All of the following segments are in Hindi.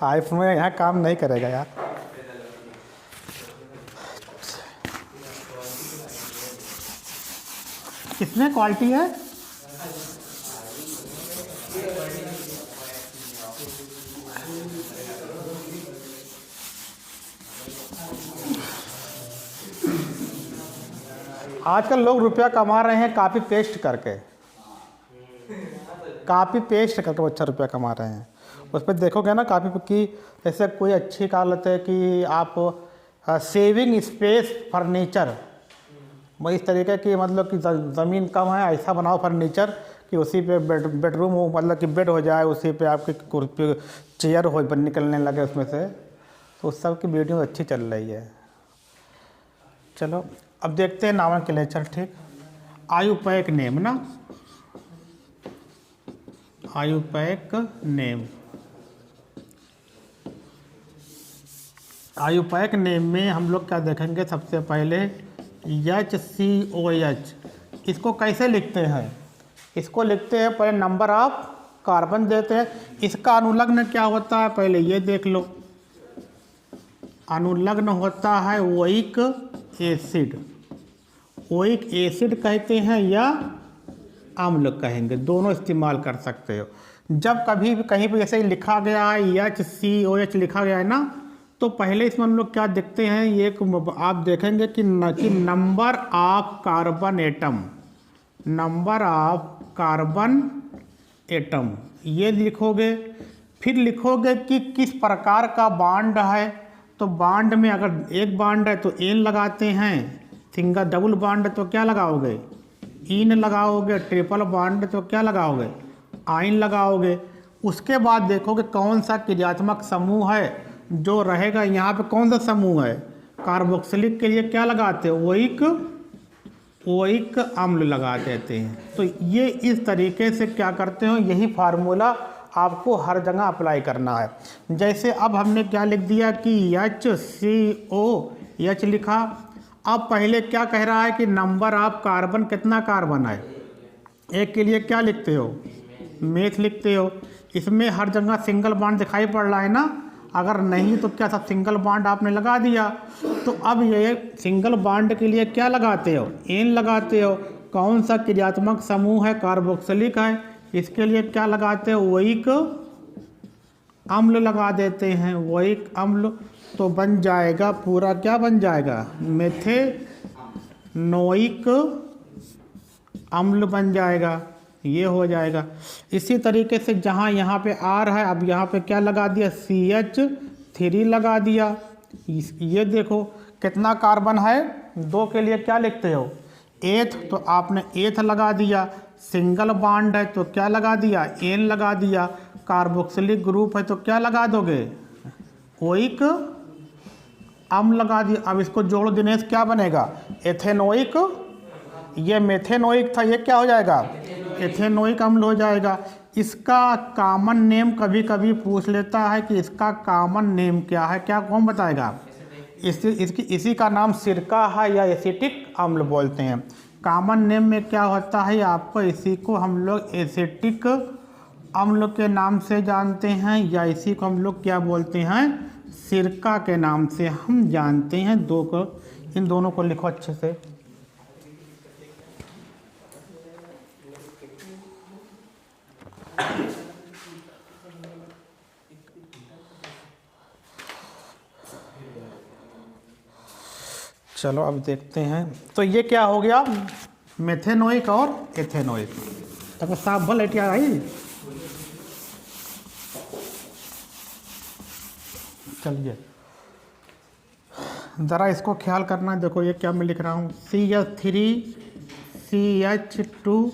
आईफोन में यहाँ काम नहीं करेगा यार। कितने क्वालिटी है? आजकल लोग रुपया कमा रहे हैं कॉपी पेस्ट करके, कॉपी पेस्ट करके अच्छा रुपया कमा रहे हैं। उस पर देखोगे ना कॉपी की, जैसे कोई अच्छी कहावत है कि आप सेविंग स्पेस फर्नीचर, वो इस तरीके की, मतलब कि ज़मीन कम है ऐसा बनाओ फर्नीचर कि उसी पे बेडरूम हो, मतलब कि बेड हो जाए, उसी पे आपकी चेयर हो निकलने लगे उसमें से। तो उस सब की वीडियो अच्छी चल रही है। चलो अब देखते हैं नॉमेनक्लेचर। ठीक, आयुपैक नेम ना, आयुपैक नेम। आयुपैक नेम में हम लोग क्या देखेंगे? सबसे पहले HCOH, इसको कैसे लिखते हैं? इसको लिखते हैं पहले नंबर ऑफ कार्बन देते हैं। इसका अनुलग्न क्या होता है पहले ये देख लो। अनुलग्न होता है ओइक एसिड। ओइक एसिड कहते हैं या अम्ल कहेंगे, दोनों इस्तेमाल कर सकते हो। जब कभी भी कहीं पर जैसे लिखा गया है HCOH लिखा गया है ना, तो पहले इसमें हम लोग क्या देखते हैं, ये आप देखेंगे कि number of carbon atom, number of carbon atom ये लिखोगे। फिर लिखोगे कि किस प्रकार का बॉन्ड है। तो बॉन्ड में अगर एक बॉन्ड है तो एन लगाते हैं, सिंगल डबल बॉन्ड तो क्या लगाओगे? इन लगाओगे, ट्रिपल बॉन्ड तो क्या लगाओगे? आइन लगाओगे। उसके बाद देखोगे कौन सा क्रियात्मक समूह है जो रहेगा। यहाँ पे कौन सा समूह है? कार्बोक्सिलिक के लिए क्या लगाते हैं? ओइक अम्ल लगा देते हैं। तो ये इस तरीके से क्या करते हो, यही फार्मूला आपको हर जगह अप्लाई करना है। जैसे अब हमने क्या लिख दिया कि HCOH लिखा। अब पहले क्या कह रहा है कि नंबर ऑफ कार्बन, कितना कार्बन है? एक के लिए क्या लिखते हो? मेथ लिखते हो। इसमें हर जगह सिंगल बॉन्ड दिखाई पड़ रहा है ना, अगर नहीं तो क्या सब सिंगल बॉन्ड आपने लगा दिया। तो अब ये सिंगल बॉन्ड के लिए क्या लगाते हो? एन लगाते हो। कौन सा क्रियात्मक समूह है? कार्बोक्सिलिक है। इसके लिए क्या लगाते हो? ओइक अम्ल लगा देते हैं, ओइक अम्ल। तो बन जाएगा पूरा, क्या बन जाएगा? मेथेनोइक अम्ल बन जाएगा, ये हो जाएगा। इसी तरीके से जहाँ यहाँ पे R है, अब यहाँ पे क्या लगा दिया? CH3 लगा दिया। ये देखो कितना कार्बन है? 2 के लिए क्या लिखते हो? एथ, तो आपने एथ लगा दिया। सिंगल बॉन्ड है तो क्या लगा दिया? एन लगा दिया। कार्बोक्सिलिक ग्रुप है तो क्या लगा दोगे? ओइक अम्ल लगा दिया। अब इसको जोड़ो दिनेश, क्या बनेगा? एथेनोइक। ये मेथेनोइक था, ये क्या हो जाएगा? एथेनोइक अम्ल हो जाएगा। इसका कॉमन नेम कभी कभी पूछ लेता है कि इसका कॉमन नेम क्या है, क्या कौन बताएगा? इसी का नाम सिरका है या एसिटिक अम्ल बोलते हैं। कॉमन नेम में क्या होता है आपको? इसी को हम लोग एसिटिक अम्ल के नाम से जानते हैं, या इसी को हम लोग क्या बोलते हैं? सिरका के नाम से हम जानते हैं। इन दोनों को लिखो अच्छे से। चलो अब देखते हैं। तो ये क्या हो गया? मेथेनोइक और एथेनोइक। तब साफ भल हटिया आई। चलिए ज़रा इसको ख्याल करना। देखो ये क्या मैं लिख रहा हूँ, CH3CH2,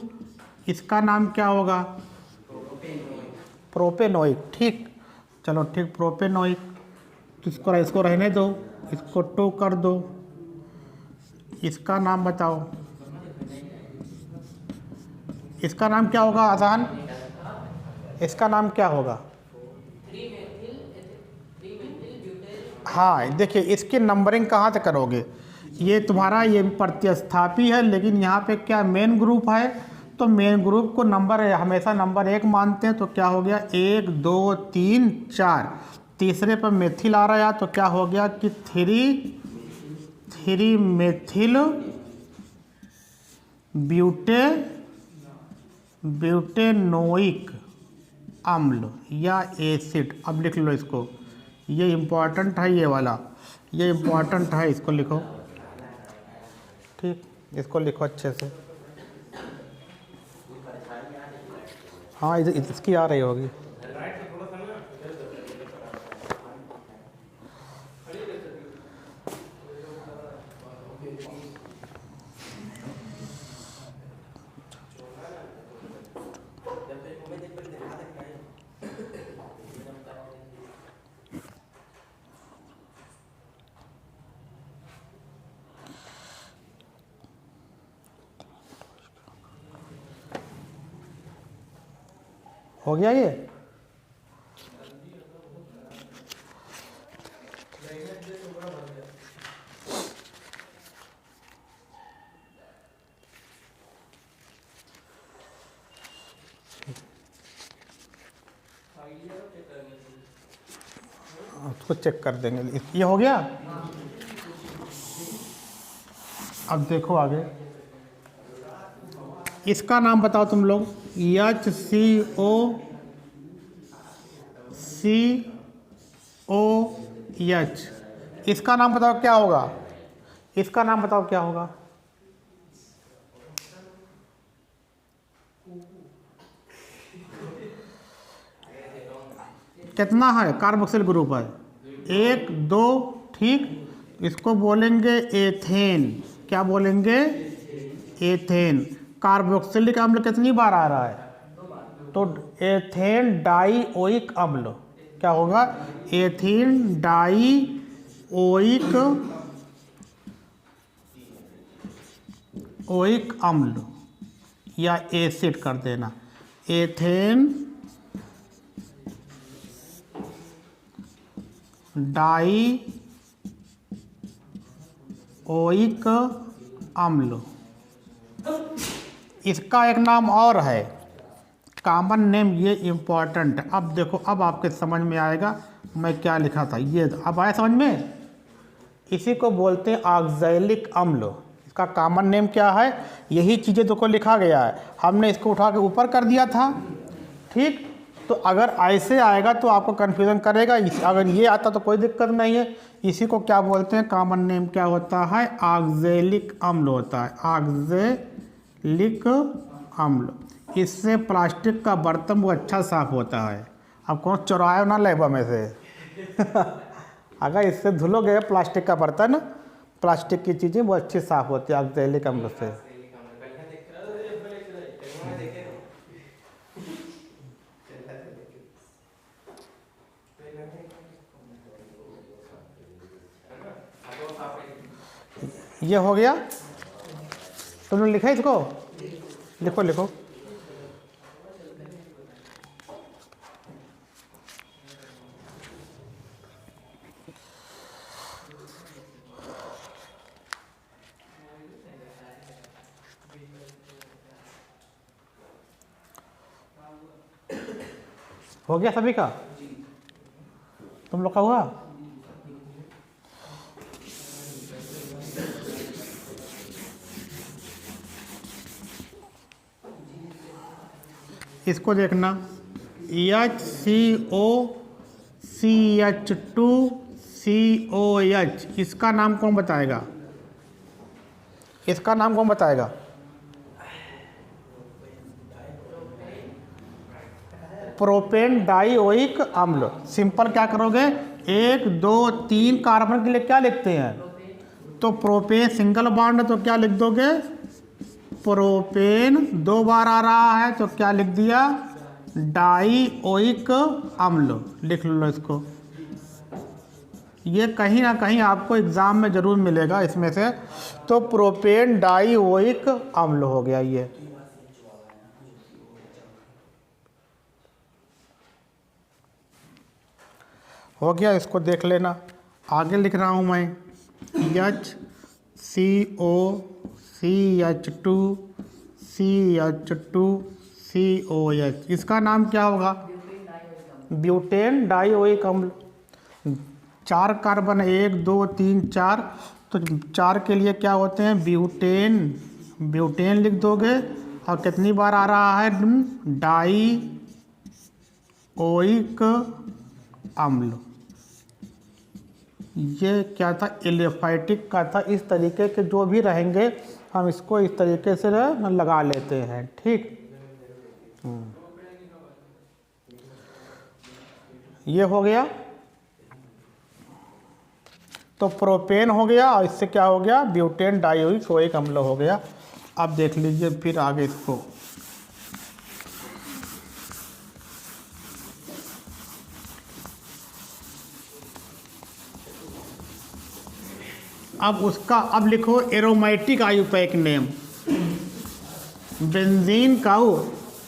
इसका नाम क्या होगा? प्रोपेनोइक। ठीक, चलो ठीक, प्रोपेनोइक। इसको रहने दो, इसको 2 कर दो। इसका नाम बताओ, इसका नाम क्या होगा? आसान, इसका नाम क्या होगा? हाँ देखिए, इसकी नंबरिंग कहाँ से करोगे? ये तुम्हारा ये प्रतिस्थापी है, लेकिन यहाँ पे क्या मेन ग्रुप है, तो मेन ग्रुप को नंबर हमेशा नंबर 1 मानते हैं, तो क्या हो गया 1 2 3 4। तीसरे पर मेथिल आ रहा है तो क्या हो गया कि 3 मेथिल ब्यूटेनोइक अम्ल या एसिड। अब लिख लो इसको, ये इम्पॉर्टेंट है, ये वाला ये इम्पॉर्टेंट है, इसको लिखो। ठीक, इसको लिखो अच्छे से। हाँ इसकी आ रही होगी। हो गया ये? उसको चेक कर देंगे। ये हो गया। अब देखो आगे, इसका नाम बताओ तुम लोग। HCOCOH, इसका नाम बताओ क्या होगा? इसका नाम बताओ क्या होगा? कितना है? कार्बोक्सिल ग्रुप है 1 2, ठीक। इसको बोलेंगे एथेन। क्या बोलेंगे? एथेन। कार्बोक्सिलिक अम्ल कितनी बार आ रहा है? तो एथेन डाइओइक अम्ल। क्या होगा? एथेन डाइओइक अम्ल या एसिड कर देना। एथेन डाइओइक अम्ल। इसका एक नाम और है, कॉमन नेम, ये इम्पॉर्टेंट। अब देखो, अब आपके समझ में आएगा मैं क्या लिखा था। ये अब आया समझ में? इसी को बोलते हैं ऑक्सैलिक अम्ल। इसका कॉमन नेम क्या है? यही चीज़ें देखो लिखा गया है, हमने इसको उठा के ऊपर कर दिया था। ठीक, तो अगर ऐसे आएगा तो आपको कन्फ्यूज़न करेगा। अगर ये आता तो कोई दिक्कत नहीं है। इसी को क्या बोलते हैं? कॉमन नेम क्या होता है? ऑक्सैलिक अम्ल होता है। ऑक्सैलिक अम्ल। इससे प्लास्टिक का बर्तन वो अच्छा साफ होता है। अब कौन चुराए ना लेबा में से अगर इससे धुलोगे प्लास्टिक का बर्तन, प्लास्टिक की चीज़ें वो अच्छी साफ होती है ऑक्सैलिक अम्ल से। ये हो गया। तुमने लिखा है इसको? लिखो लिखो। हो गया सभी का? तुम लोग का हुआ? इसको देखना, HCOCH2COH, इसका नाम कौन बताएगा? इसका नाम कौन बताएगा? प्रोपेन डाइओइक अम्ल। सिंपल क्या करोगे, 1 2 3 कार्बन के लिए क्या लिखते हैं? तो प्रोपेन सिंगल बॉन्ड, तो क्या लिख दोगे? प्रोपेन। 2 बार आ रहा है तो क्या लिख दिया? डाइओइक अम्ल। लिख लो इसको। ये कहीं ना कहीं आपको एग्जाम में जरूर मिलेगा इसमें से। तो प्रोपेन डाइओइक अम्ल हो गया ये। हो गया, इसको देख लेना। आगे लिख रहा हूँ मैं, HCOCH2COH, CH2COH, इसका नाम क्या होगा? ब्यूटेन डाइओइक अम्ल। 4 कार्बन 1 2 3 4, तो 4 के लिए क्या होते हैं? ब्यूटेन, ब्यूटेन लिख दोगे। और कितनी बार आ रहा है? डाइओइक अम्ल। ये क्या था? एलिफैटिक का था। इस तरीके के जो भी रहेंगे हम इसको इस तरीके से लगा लेते हैं, ठीक। ये हो गया। तो प्रोपेन हो गया और इससे क्या हो गया? ब्यूटेन डाइओइक अम्ल हो गया। अब देख लीजिए फिर आगे इसको। अब लिखो एरोमेटिक आयुपैक नेम। बेंजीन का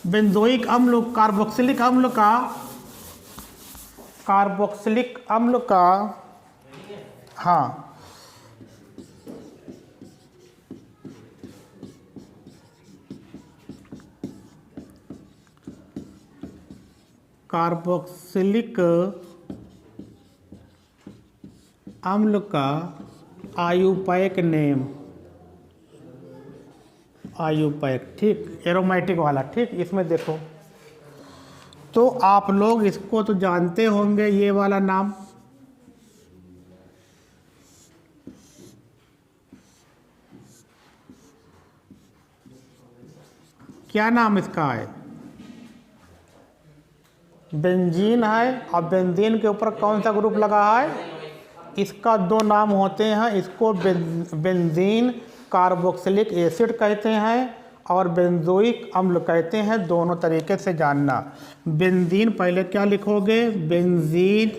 बेंजोइक अम्ल, कार्बोक्सिलिक अम्ल का हाँ, कार्बोक्सिलिक अम्ल का आयुपैक नेम, आयुपैक, ठीक, एरोमेटिक वाला, ठीक। इसमें देखो, तो आप लोग इसको तो जानते होंगे, ये वाला नाम। क्या नाम इसका है? बेंजीन है। और बेंजीन के ऊपर कौन सा ग्रुप लगा है? इसका 2 नाम होते हैं। इसको बेंजीन कार्बोक्सिलिक एसिड कहते हैं और बेंजोइक अम्ल कहते हैं। दोनों तरीके से जानना। बेंजीन पहले क्या लिखोगे? बेंजीन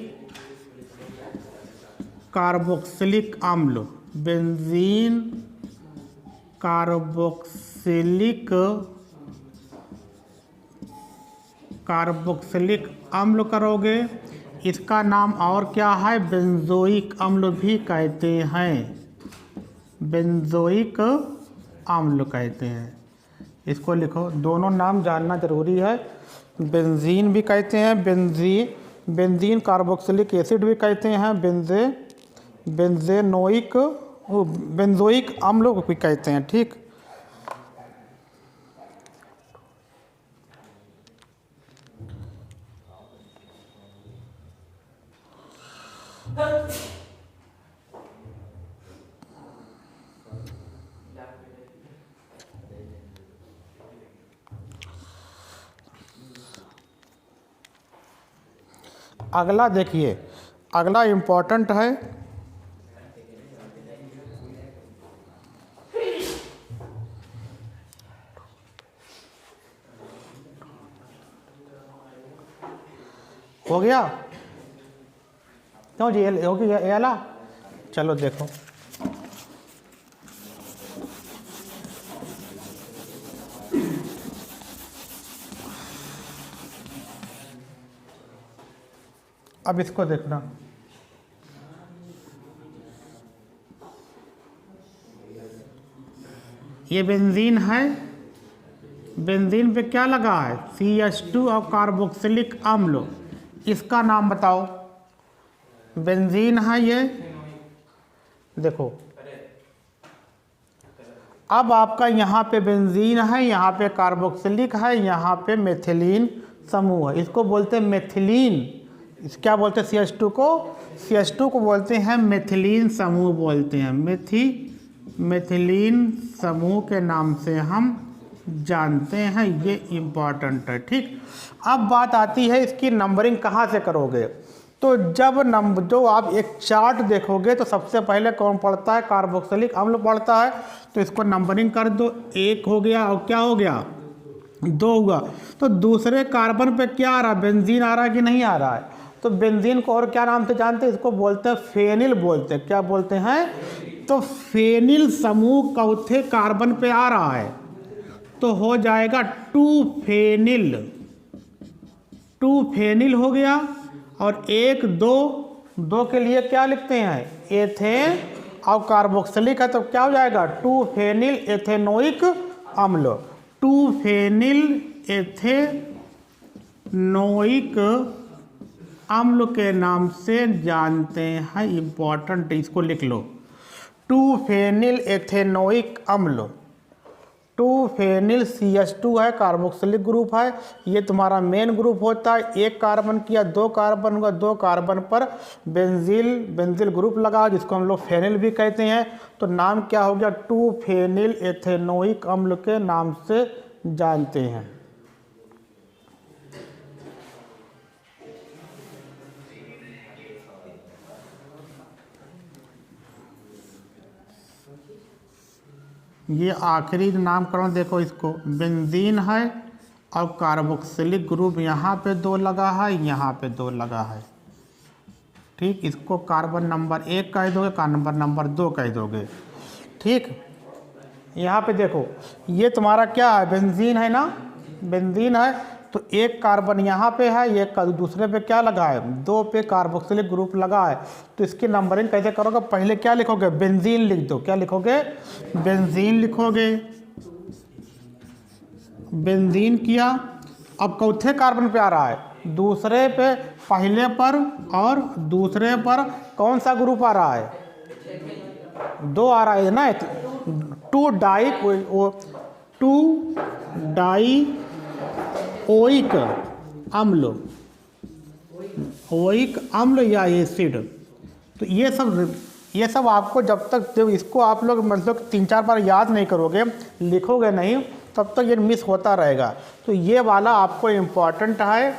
कार्बोक्सिलिक अम्ल, बेंजीन कार्बोक्सिलिक अम्ल करोगे। इसका नाम और क्या है? बेंजोइक अम्ल भी कहते हैं, बेंजोइक अम्ल कहते हैं। इसको लिखो, दोनों नाम जानना जरूरी है। बेंजीन भी कहते हैं, बेंजीन कार्बोक्सिलिक एसिड भी कहते हैं, बेंजोइक अम्ल भी कहते हैं, ठीक। अगला देखिए, अगला इम्पोर्टेंट है। हो गया? क्यों जी, हो गया ये वाला? चलो देखो, अब इसको देखना। ये बेंजीन है। बेंजीन पे क्या लगा है? CH2 और कार्बोक्सिलिक अम्ल। इसका नाम बताओ। बेंजीन है ये, देखो। अब आपका यहाँ पे बेंजीन है, यहाँ पे कार्बोक्सिलिक है, यहाँ पे मेथिलीन समूह है। इसको बोलते हैं मेथिलीन। क्या बोलते हैं? CH2 को, CH2 को बोलते हैं मेथिलीन समूह बोलते हैं। मेथिलीन समूह के नाम से हम जानते हैं। ये इम्पॉर्टेंट है, ठीक। अब बात आती है इसकी नंबरिंग कहाँ से करोगे। तो जब जो आप एक चार्ट देखोगे तो सबसे पहले कौन पढ़ता है? कार्बोक्सिलिक अम्ल पढ़ता है। तो इसको नंबरिंग कर दो। 1 हो गया और क्या हो गया? 2 हुआ। तो दूसरे कार्बन पे क्या आ रहा है? बेंजीन आ रहा है कि नहीं आ रहा है? तो बेंजीन को और क्या नाम से जानते हैं? इसको बोलते हैं फेनिल बोलते हैं। क्या बोलते हैं? तो फेनिल समूह चौथे कार्बन पे आ रहा है, तो हो जाएगा 2 फेनिल हो गया। और 1 2 के लिए क्या लिखते हैं? एथेन। और कार्बोक्सिलिक है तो क्या हो जाएगा? 2 फेनिल एथेनोइक अम्ल। 2 फेनिल एथेनोइक अम्ल के नाम से जानते हैं। इम्पॉर्टेंट, इसको लिख लो। 2 फेनिल एथेनोइक अम्ल, 2 फेनिल CH2 है, कार्बोक्सिलिक ग्रुप है। ये तुम्हारा मेन ग्रुप होता है। एक कार्बन किया 2 कार्बन होगा, 2 कार्बन पर बेंजिल ग्रुप लगा, जिसको हम लोग फेनिल भी कहते हैं। तो नाम क्या हो गया? 2 फेनिल एथेनोइक अम्ल के नाम से जानते हैं। ये आखिरी नामकरण देखो, इसको बेंजीन है और कार्बोक्सिलिक ग्रुप यहाँ पे 2 लगा है, यहाँ पे 2 लगा है। ठीक, इसको कार्बन नंबर 1 कह दोगे, कार्बन नंबर 2 कह दोगे। ठीक, यहाँ पे देखो, ये तुम्हारा क्या है? बेंजीन है ना, बेंजीन है। तो एक कार्बन यहाँ पे है, एक दूसरे पे क्या लगा है? 2 पे कार्बोक्सिलिक ग्रुप लगा है। तो इसकी नंबरिंग कैसे करोगे? पहले क्या लिखोगे? बेंजीन लिख दो। क्या लिखोगे? बेंजीन लिखोगे। बेंजीन किया। अब चौथे कार्बन पे आ रहा है, दूसरे पे, पहले पर और दूसरे पर कौन सा ग्रुप आ रहा है? 2 आ रहा है ना। 2 डाई ओइक अम्ल, ओइक अम्ल या एसिड। तो ये सब आपको जब तक इसको आप लोग मतलब 3-4 बार याद नहीं करोगे, लिखोगे नहीं, तब तक ये मिस होता रहेगा। तो ये वाला आपको इम्पॉर्टेंट है।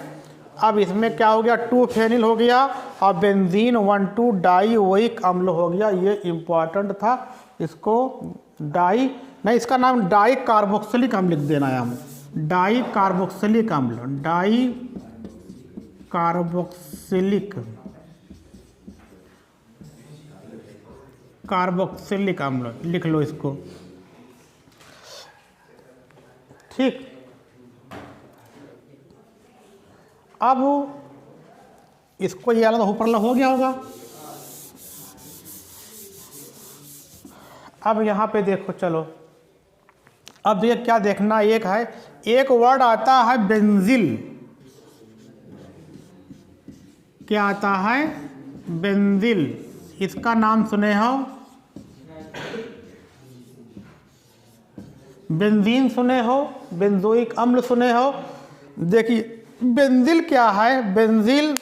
अब इसमें क्या हो गया? 2 फेनिल हो गया और बेंजीन 1,2 डाई ओइक अम्ल हो गया। ये इम्पॉर्टेंट था। इसको डाई नहीं, इसका नाम डाई कार्बोक्सिलिक अम्ल लिख देना है। हम डाई कार्बोक्सिलिक अम्ल, डाई कार्बोक्सिलिक अम्ल लिख लो इसको। ठीक, अब इसको ये वाला तो ऊपर हो गया होगा। अब यहाँ पे देखो, चलो अब ये क्या देखना, एक है, एक वर्ड आता है बेंजिल। क्या आता है? बेंजिल। इसका नाम सुने हो? बेंजीन सुने हो? बेंजोइक अम्ल सुने हो? देखिए बेंजिल क्या है? बेंजिल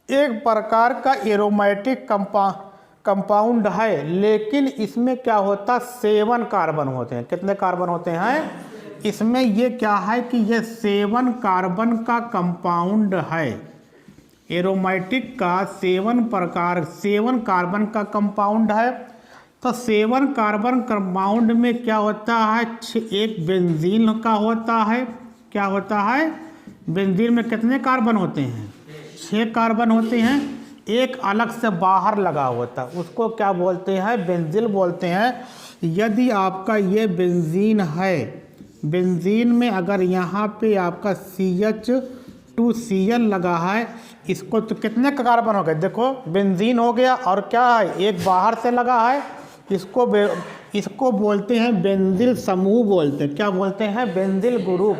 एक प्रकार का एरोमेटिक कंपाउंड है, लेकिन इसमें क्या होता? 7 कार्बन होते हैं। कितने कार्बन होते हैं इसमें? ये क्या है कि ये 7 कार्बन का कंपाउंड है। एरोमेटिक का 7 कार्बन का कंपाउंड है। तो 7 कार्बन कंपाउंड में क्या होता है? एक बेंजीन का होता है। क्या होता है? बेंजीन में कितने कार्बन होते हैं? 6 कार्बन होते हैं। एक अलग से बाहर लगा होता है, उसको क्या बोलते हैं? बेंजिल बोलते हैं। यदि आपका ये बेंजीन है, बेंजीन में अगर यहाँ पे आपका CH2Cl लगा है, इसको तो कितने कार्बन हो गए? देखो बेंजीन हो गया और क्या है? एक बाहर से लगा है। इसको बोलते हैं बेंजिल समूह बोलते हैं। क्या बोलते हैं? Benzyl group.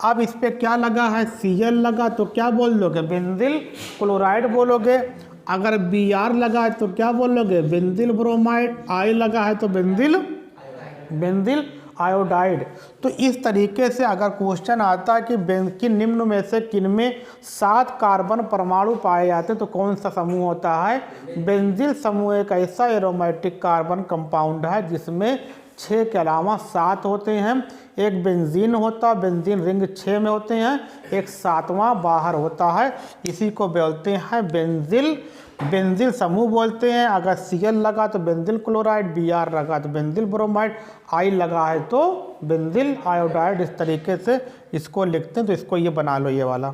अब इस पे क्या लगा है? Cl लगा, तो क्या बोल दोगे? बेंजिल क्लोराइड बोलोगे। अगर Br लगा है तो क्या बोलोगे? Benzyl bromide. I लगा है तो बेंजिल आयोडाइड। तो इस तरीके से अगर क्वेश्चन आता है कि निम्न में से किनमें 7 कार्बन परमाणु पाए जाते हैं, तो कौन सा समूह होता है? बेंजिल समूह एक ऐसा एरोमेटिक कार्बन कंपाउंड है जिसमें 6 के अलावा 7 होते हैं। एक बेंजीन होता है, बेंजीन रिंग 6 में होते हैं, एक 7वां बाहर होता है। इसी को बोलते हैं बेंजिल समूह बोलते हैं। अगर Cl लगा तो बेंजिल क्लोराइड, Br लगा तो बेंजिल ब्रोमाइड, I लगा है तो बेंजिल आयोडाइड। इस तरीके से इसको लिखते हैं। तो इसको ये बना लो, ये वाला।